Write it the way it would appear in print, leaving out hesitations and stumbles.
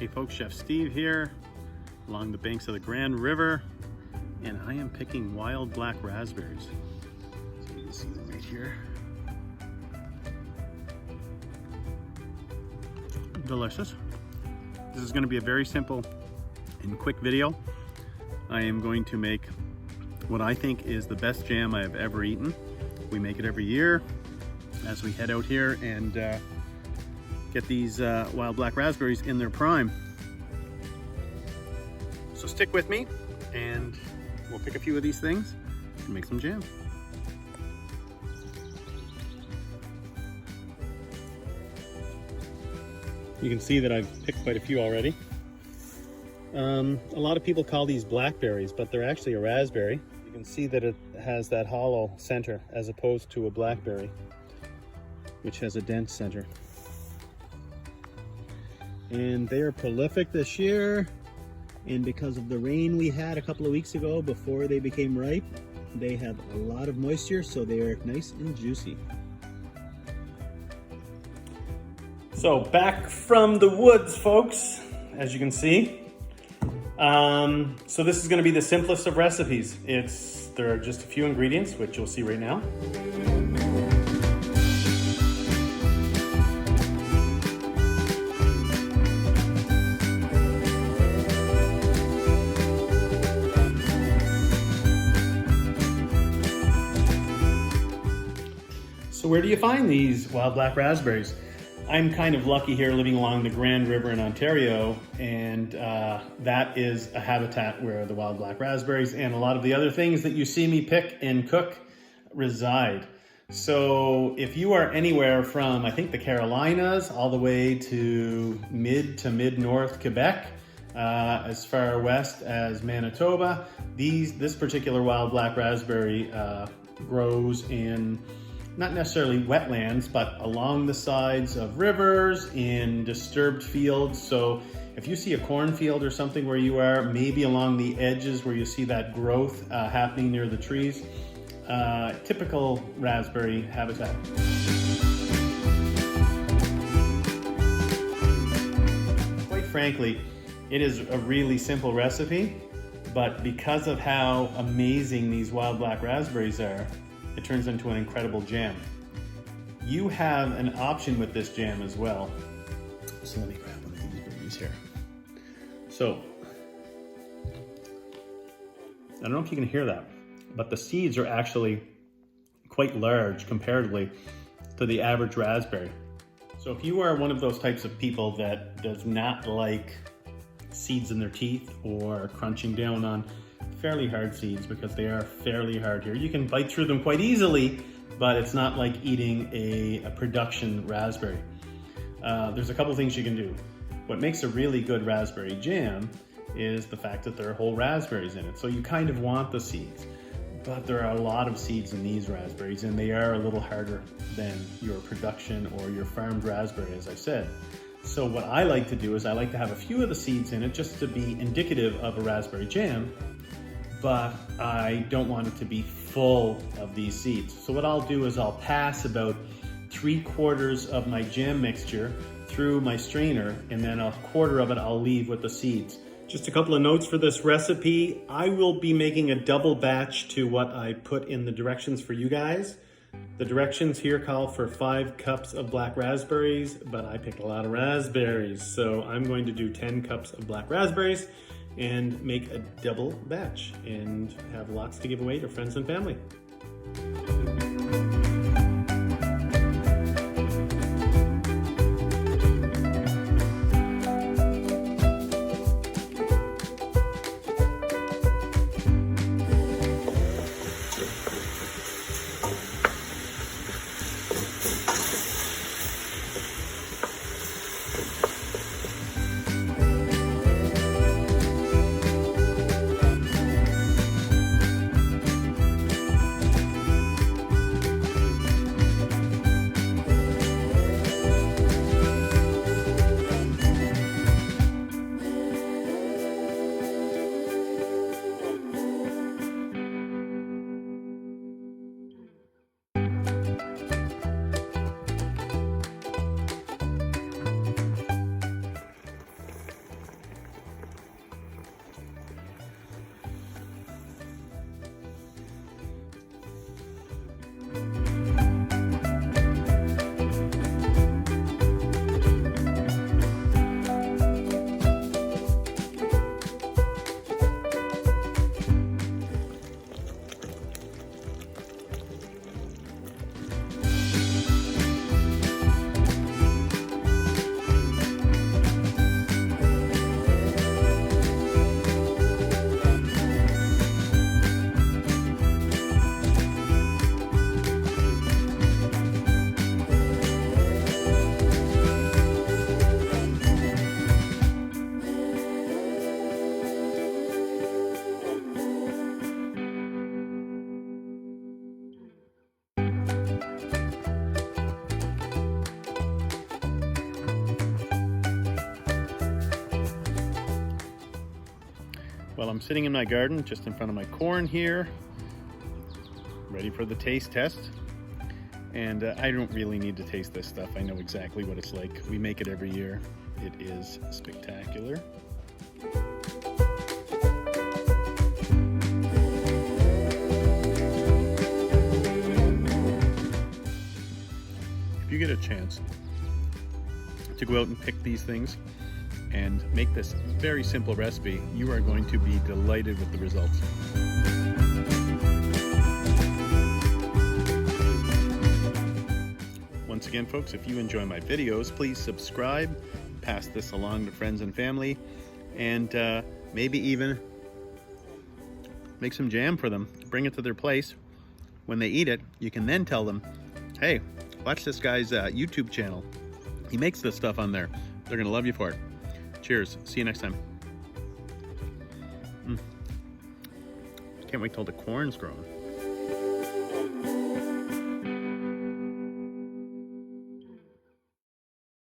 Hey folks, Chef Steve here along the banks of the Grand River, and I am picking wild black raspberries. So you can see them right here. Delicious. This is going to be a very simple and quick video. I am going to make what I think is the best jam I have ever eaten. We make it every year as we head out here and get these wild black raspberries in their prime. So stick with me and we'll pick a few of these things and make some jam. You can see that I've picked quite a few already. A lot of people call these blackberries, but they're actually a raspberry. You can see that it has that hollow center as opposed to a blackberry, which has a dense center. And they are prolific this year, and because of the rain we had a couple of weeks ago before they became ripe, they have a lot of moisture, so they are nice and juicy. So back from the woods, folks, as you can see. So this is going to be the simplest of recipes. There are just a few ingredients, which you'll see right now. So where do you find these wild black raspberries? I'm kind of lucky here living along the Grand River in Ontario, and that is a habitat where the wild black raspberries and a lot of the other things that you see me pick and cook reside. So if you are anywhere from, I think, the Carolinas all the way to mid-north Quebec, as far west as Manitoba, this particular wild black raspberry grows in not necessarily wetlands, but along the sides of rivers, in disturbed fields. So if you see a cornfield or something where you are, maybe along the edges where you see that growth happening near the trees, typical raspberry habitat. Quite frankly, it is a really simple recipe, but because of how amazing these wild black raspberries are, it turns into an incredible jam. You have an option with this jam as well. So let me grab one of these berries here. So, I don't know if you can hear that, but the seeds are actually quite large comparatively to the average raspberry. So if you are one of those types of people that does not like seeds in their teeth or crunching down on fairly hard seeds, because they are fairly hard here. You can bite through them quite easily, but it's not like eating a production raspberry. There's a couple things you can do. What makes a really good raspberry jam is the fact that there are whole raspberries in it. So you kind of want the seeds, but there are a lot of seeds in these raspberries, and they are a little harder than your production or your farmed raspberry, as I said. So what I like to do is I like to have a few of the seeds in it just to be indicative of a raspberry jam, but I don't want it to be full of these seeds. So what I'll do is I'll pass about 3/4 of my jam mixture through my strainer, and then a quarter of it I'll leave with the seeds. Just a couple of notes for this recipe. I will be making a double batch to what I put in the directions for you guys. The directions here call for 5 cups of black raspberries, but I picked a lot of raspberries, so I'm going to do 10 cups of black raspberries and make a double batch and have lots to give away to friends and family. Well, I'm sitting in my garden just in front of my corn here, ready for the taste test. And I don't really need to taste this stuff. I know exactly what it's like. We make it every year. It is spectacular. If you get a chance to go out and pick these things and make this very simple recipe, you are going to be delighted with the results. Once again, folks, if you enjoy my videos, please subscribe, pass this along to friends and family, and maybe even make some jam for them, bring it to their place. When they eat it, you can then tell them, hey, watch this guy's YouTube channel. He makes this stuff on there. They're gonna love you for it. Cheers, see you next time. Can't wait till the corn's grown.